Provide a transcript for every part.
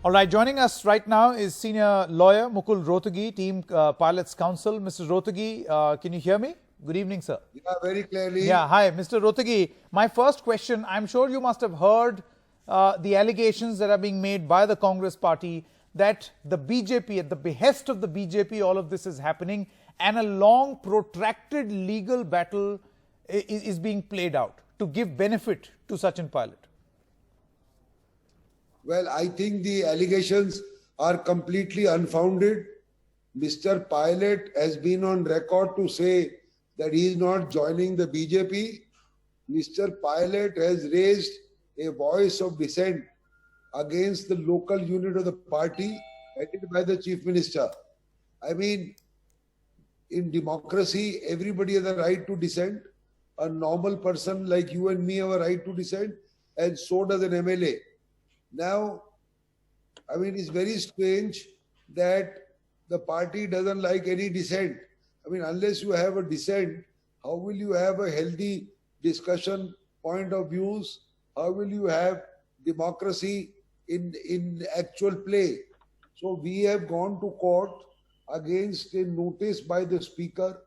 All right, joining us right now is senior lawyer Mukul Rohtgi, Team Pilots Council. Mr. Rohtgi, can you hear me? Good evening, sir. Yeah, very clearly. Yeah, hi, Mr. Rohtgi. My first question, I'm sure you must have heard the allegations that are being made by the Congress party that the BJP, at the behest of the BJP, all of this is happening and a long protracted legal battle is being played out to give benefit to Sachin Pilot. Well, I think the allegations are completely unfounded. Mr. Pilot has been on record to say that he is not joining the BJP. Mr. Pilot has raised a voice of dissent against the local unit of the party headed by the Chief Minister. I mean, in democracy, everybody has a right to dissent. A normal person like you and me have a right to dissent, and so does an MLA. Now, I mean, it's very strange that the party doesn't like any dissent. I mean, unless you have a dissent, how will you have a healthy discussion, point of views? How will you have democracy in actual play? So we have gone to court against a notice by the speaker,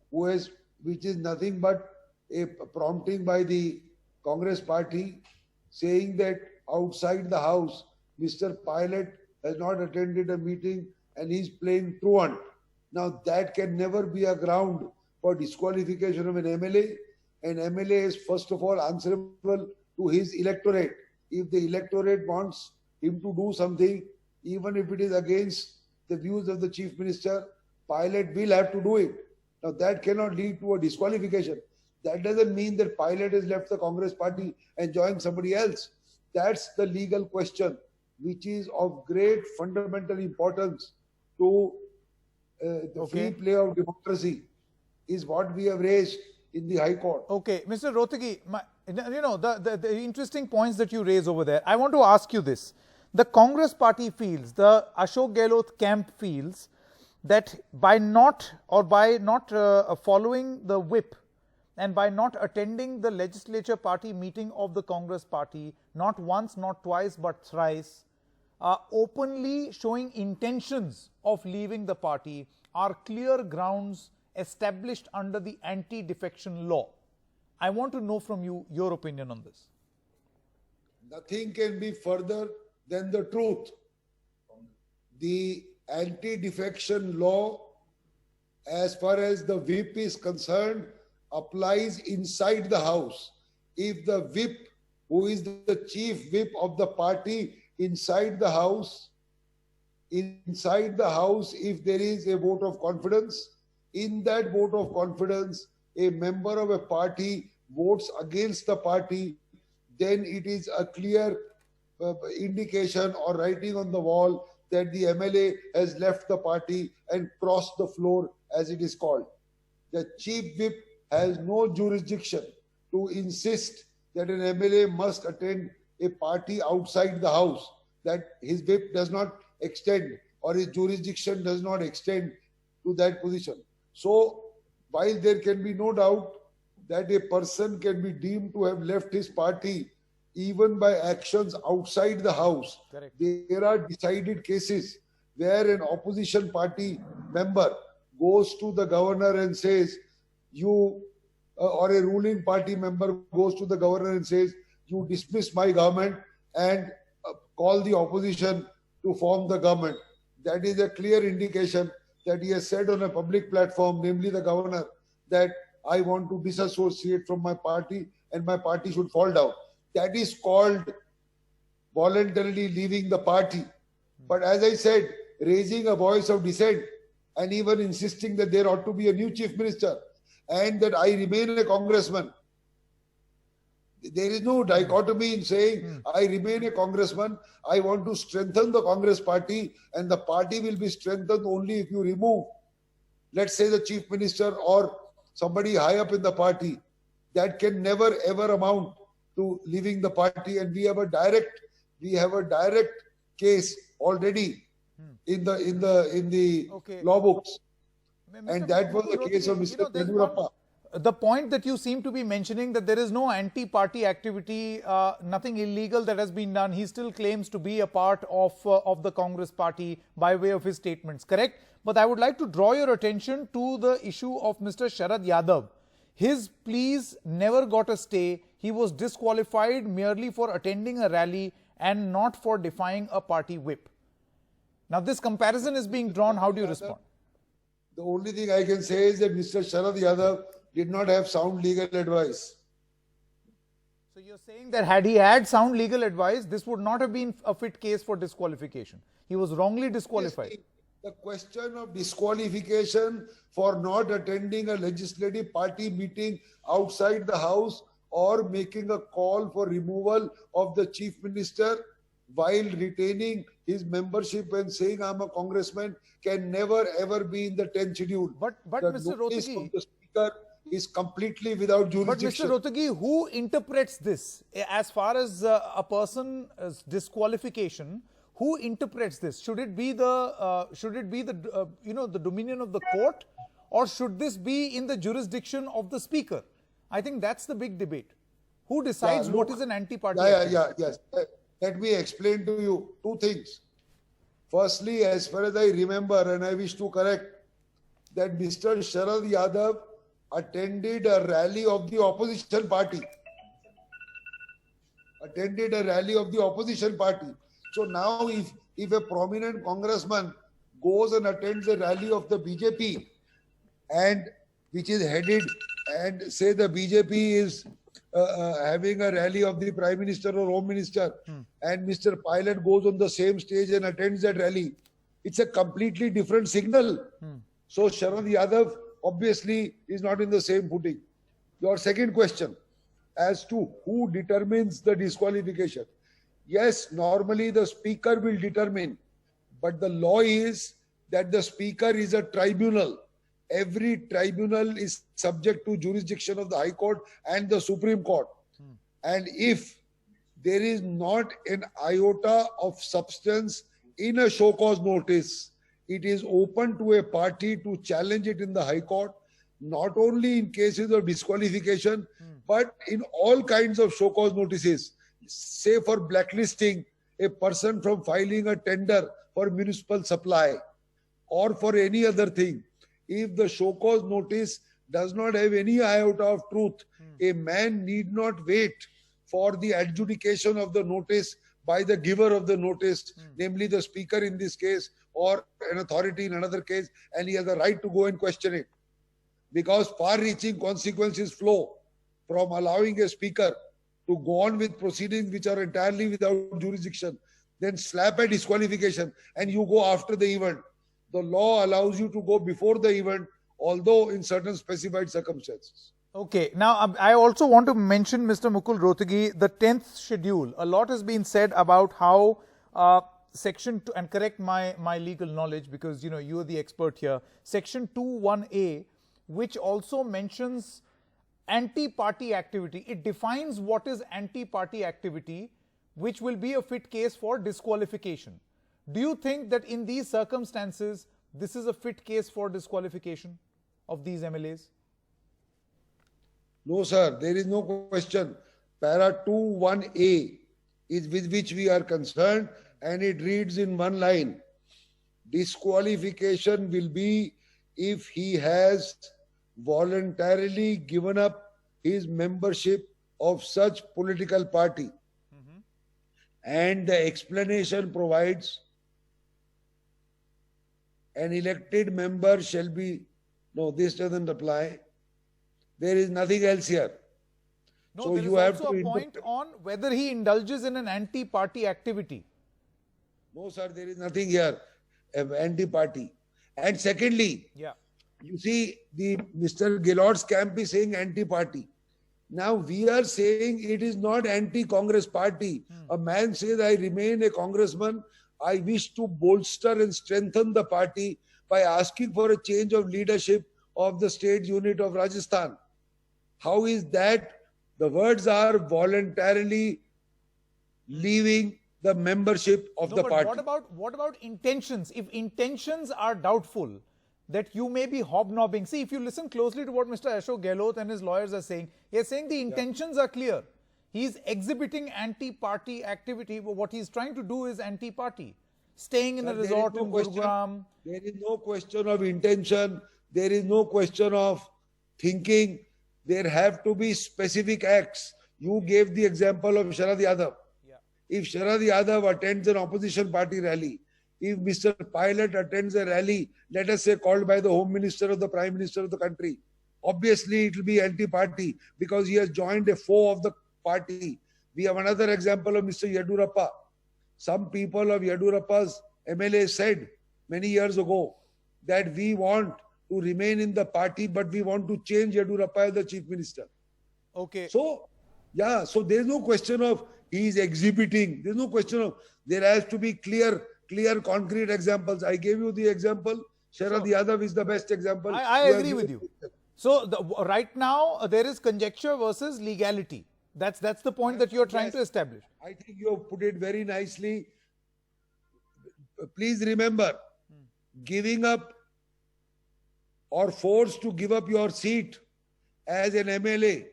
which is nothing but a prompting by the Congress party, saying that outside the house, Mr. Pilot has not attended a meeting and he's playing truant. Now that can never be a ground for disqualification of an MLA. An MLA is first of all answerable to his electorate. If the electorate wants him to do something, even if it is against the views of the Chief Minister, Pilot will have to do it. Now that cannot lead to a disqualification. That doesn't mean that Pilot has left the Congress party and joined somebody else. That's the legal question, which is of great fundamental importance to the free play of democracy, is what we have raised in the High Court. Okay, Mr. Rohtgi, the interesting points that you raise over there, I want to ask you this. The Congress party feels, the Ashok Gehlot camp feels that by not following the whip, and by not attending the legislature party meeting of the Congress party, not once, not twice, but thrice, openly showing intentions of leaving the party are clear grounds established under the anti-defection law. I want to know from you your opinion on this. Nothing can be further than the truth. The anti-defection law, as far as the whip is concerned, applies inside the house. If the whip, who is the chief whip of the party inside the house, if there is a vote of confidence, in that vote of confidence, a member of a party votes against the party, then it is a clear indication or writing on the wall that the MLA has left the party and crossed the floor, as it is called. The chief whip has no jurisdiction to insist that an MLA must attend a party outside the house, that his whip does not extend or his jurisdiction does not extend to that position. So, while there can be no doubt that a person can be deemed to have left his party even by actions outside the house, correct, there are decided cases where an opposition party member goes to the governor and says, or a ruling party member goes to the governor and says, you dismiss my government and call the opposition to form the government. That is a clear indication that he has said on a public platform, namely the governor, that I want to disassociate from my party and my party should fall down. That is called voluntarily leaving the party. But as I said, raising a voice of dissent and even insisting that there ought to be a new chief minister and that I remain a congressman. There is no dichotomy in saying I remain a congressman, I want to strengthen the Congress party, and the party will be strengthened only if you remove, let's say, the chief minister or somebody high up in the party. That can never ever amount to leaving the party, and we have a direct case already in the law books. And that was the case of Mr. Yediyurappa. the point that you seem to be mentioning, that there is no anti-party activity, nothing illegal that has been done. He still claims to be a part of the Congress party by way of his statements, correct? But I would like to draw your attention to the issue of Mr. Sharad Yadav. His pleas never got a stay. He was disqualified merely for attending a rally and not for defying a party whip. Now, this comparison is being drawn. How do you respond? The only thing I can say is that Mr. Sharad Yadav did not have sound legal advice. So you're saying that had he had sound legal advice, this would not have been a fit case for disqualification. He was wrongly disqualified. Yes, the question of disqualification for not attending a legislative party meeting outside the house or making a call for removal of the chief minister while retaining his membership and saying I'm a congressman can never ever be in the 10th schedule. But the Mr. notice Rohtgi, from the speaker is completely without jurisdiction. But Mr. Rohtgi, who interprets this as far as a person's disqualification? Who interprets this? Should it be the the dominion of the court, or should this be in the jurisdiction of the speaker? I think that's the big debate. Who decides what is an anti-party? Yes. Let me explain to you two things. Firstly, as far as I remember, and I wish to correct, that Mr. Sharad Yadav attended a rally of the opposition party. So now if a prominent congressman goes and attends a rally of the BJP, and which is headed, and say the BJP is having a rally of the Prime Minister or Home Minister, and Mr. Pilot goes on the same stage and attends that rally, it's a completely different signal. So Sharad Yadav obviously is not in the same footing. Your second question as to who determines the disqualification. Yes, normally the speaker will determine, but the law is that the speaker is a tribunal. Every tribunal is subject to jurisdiction of the High Court and the Supreme Court. And if there is not an iota of substance in a show cause notice, it is open to a party to challenge it in the High Court, not only in cases of disqualification, but in all kinds of show cause notices. Say for blacklisting a person from filing a tender for municipal supply or for any other thing. If the show cause notice does not have any iota of truth, a man need not wait for the adjudication of the notice by the giver of the notice, namely the speaker in this case or an authority in another case, and he has the right to go and question it. Because far-reaching consequences flow from allowing a speaker to go on with proceedings which are entirely without jurisdiction, then slap a disqualification and you go after the event. The law allows you to go before the event, although in certain specified circumstances. Okay. Now, I also want to mention, Mr. Mukul Rohtgi, the 10th schedule. A lot has been said about how Section 2, and correct my legal knowledge because, you are the expert here, Section 2(1)(a), which also mentions anti-party activity. It defines what is anti-party activity, which will be a fit case for disqualification. Do you think that in these circumstances, this is a fit case for disqualification of these MLAs? No, sir. There is no question. Para 2(1)(a) is with which we are concerned, and it reads in one line. Disqualification will be if he has voluntarily given up his membership of such political party. And the explanation provides an elected member shall be, no, this doesn't apply. There is nothing else here. No, so there you is have also to a point on whether he indulges in an anti-party activity. No, sir, there is nothing here, anti-party. And secondly, you see, Mr. Gillott's camp is saying anti-party. Now we are saying it is not anti-Congress party. A man says, I remain a congressman. I wish to bolster and strengthen the party by asking for a change of leadership of the state unit of Rajasthan. How is that? The words are voluntarily leaving the membership of the party. What about intentions? If intentions are doubtful, that you may be hobnobbing. See, if you listen closely to what Mr. Ashok Gehlot and his lawyers are saying, he is saying the intentions are clear. He is exhibiting anti-party activity, but what he is trying to do is anti-party. Staying in a resort in Gurugram. There is no question of intention. There is no question of thinking. There have to be specific acts. You gave the example of Sharad Yadav. If Sharad Yadav attends an opposition party rally, if Mr. Pilot attends a rally, let us say called by the Home Minister or the Prime Minister of the country, obviously it will be anti-party because he has joined a foe of the party. We have another example of Mr. Yedurappa. Some people of Yedurappa's MLA said many years ago that we want to remain in the party, but we want to change Yedurappa as the Chief Minister. Okay. So, yeah, so there is no question of he is exhibiting. There is no question of, there has to be clear, concrete examples. I gave you the example. Sharad Yadav is the best example. I agree with you. So, right now, there is conjecture versus legality. That's the point that you are trying to establish. I think you have put it very nicely. Please remember, giving up or forced to give up your seat as an MLA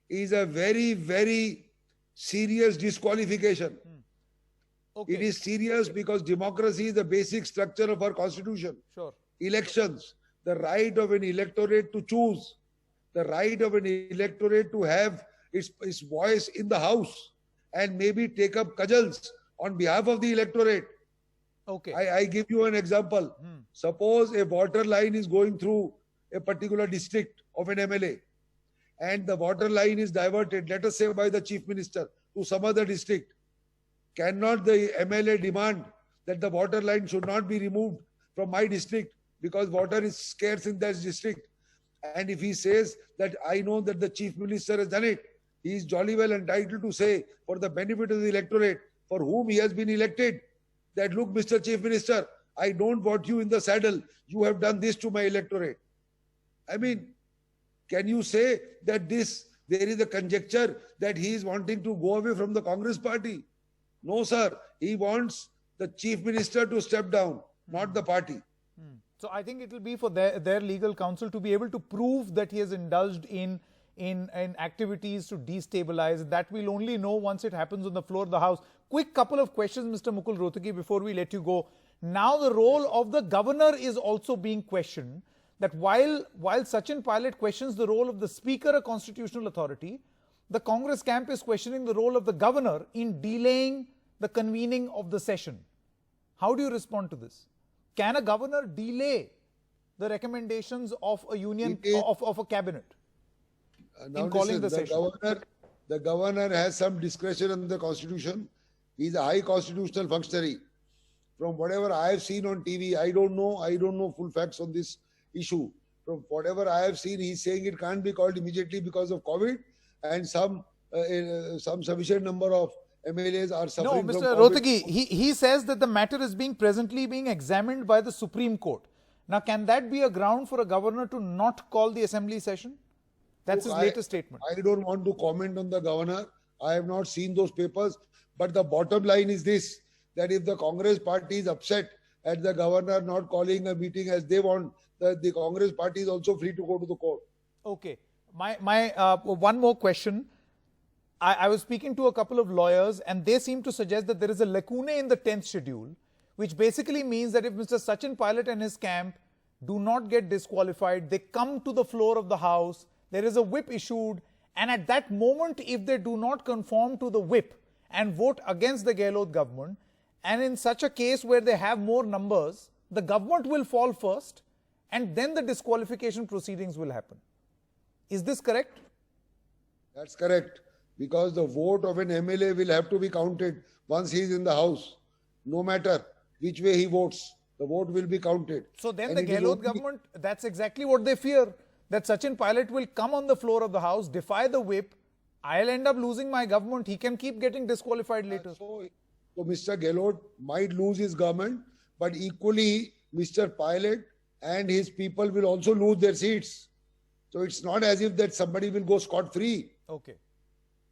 is a very, very serious disqualification. Okay. It is serious because democracy is the basic structure of our constitution. Sure. Elections, the right of an electorate to choose, the right of an electorate to have its voice in the house and maybe take up cudgels on behalf of the electorate. Okay. I give you an example. Suppose a water line is going through a particular district of an MLA and the water line is diverted, let us say by the Chief Minister, to some other district. Cannot the MLA demand that the water line should not be removed from my district because water is scarce in that district? And if he says that I know that the Chief Minister has done it, he is jolly well entitled to say, for the benefit of the electorate for whom he has been elected, that look, Mr. Chief Minister, I don't want you in the saddle. You have done this to my electorate. I mean, can you say that there is a conjecture that he is wanting to go away from the Congress party? No, sir. He wants the Chief Minister to step down, not the party. So I think it will be for their legal counsel to be able to prove that he has indulged in activities to destabilize. That we'll only know once it happens on the floor of the House. Quick couple of questions, Mr. Mukul Rohtgi, before we let you go. Now the role of the governor is also being questioned. That while Sachin Pilot questions the role of the Speaker, a constitutional authority, the Congress camp is questioning the role of the governor in delaying the convening of the session. How do you respond to this? Can a governor delay the recommendations of a union, of a cabinet in calling the session? The governor has some discretion in the constitution. He is a high constitutional functionary. From whatever I have seen on TV, I don't know full facts on this issue. From whatever I have seen, he is saying it can't be called immediately because of COVID, and some sufficient number of MLAs are suffering. No, from Mr. Rohtgi, he says that the matter is presently being examined by the Supreme Court. Now, can that be a ground for a governor to not call the assembly session? That's his latest statement. I don't want to comment on the governor. I have not seen those papers. But the bottom line is this, that if the Congress party is upset at the governor not calling a meeting as they want, the Congress party is also free to go to the court. Okay. My one more question. I was speaking to a couple of lawyers and they seem to suggest that there is a lacuna in the 10th schedule, which basically means that if Mr. Sachin Pilot and his camp do not get disqualified, they come to the floor of the House, there is a whip issued, and at that moment, if they do not conform to the whip and vote against the Gehlot government, and in such a case where they have more numbers, the government will fall first and then the disqualification proceedings will happen. Is this correct? That's correct. Because the vote of an MLA will have to be counted once he is in the House. No matter which way he votes, the vote will be counted. So then the Gehlot government, that's exactly what they fear, that Sachin Pilot will come on the floor of the House, defy the whip, I'll end up losing my government, he can keep getting disqualified later. So Mr. Gehlot might lose his government, but equally Mr. Pilot and his people will also lose their seats. So it's not as if that somebody will go scot-free. Okay.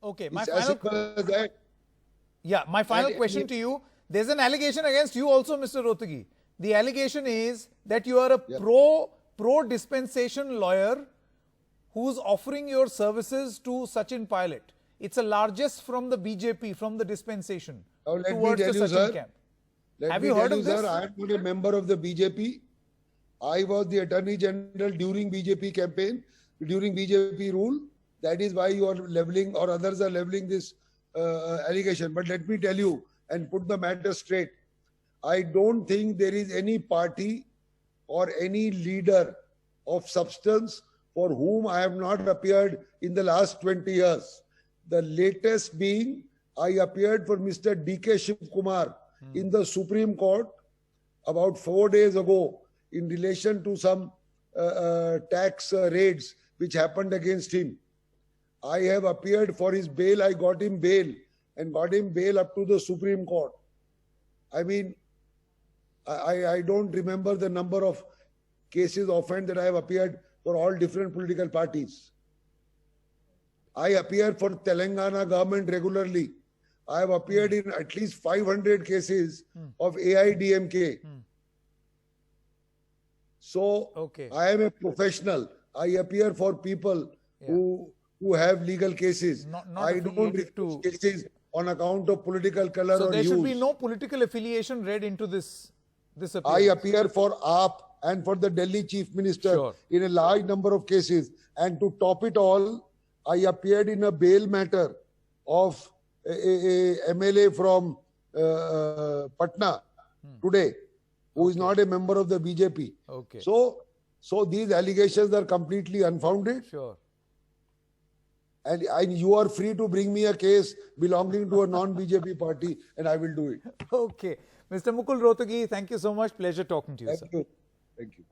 Okay, my final question to you. There's an allegation against you also, Mr. Rohtgi, The allegation is that you are a Yeah. pro dispensation lawyer who's offering your services to Sachin Pilot. It's the largest from the BJP, from the dispensation Now let me towards the tell you, Sachin sir. camp. Let Have me you tell heard you, of this? sir, I am not a member of the BJP. I was the Attorney General during BJP campaign, during BJP rule. That is why you are leveling, or others are leveling this allegation. But let me tell you and put the matter straight. I don't think there is any party or any leader of substance for whom I have not appeared in the last 20 years. The latest being, I appeared for Mr. D.K. Shiv Kumar in the Supreme Court about 4 days ago in relation to some tax raids which happened against him. I have appeared for his bail. I got him bail and got him bail up to the Supreme Court. I mean, I don't remember the number of cases offhand that I have appeared for all different political parties. I appear for Telangana government regularly. I have appeared in at least 500 cases of AIDMK. So Okay. I am a professional. I appear for people who have legal cases. Not I don't affiliated refuse to- cases on account of political color So or there should be hues. no political affiliation read into this I appearance. appear for AAP and for the Delhi Chief Minister Sure. in a large number of cases. And to top it all, I appeared in a bail matter of a MLA from Patna today, who is not a member of the BJP. Okay. So these allegations are completely unfounded, Sure. and you are free to bring me a case belonging to a non-BJP party, and I will do it. Okay. Mr. Mukul Rohtgi, thank you so much. Pleasure talking to you, sir. Thank you. Thank you.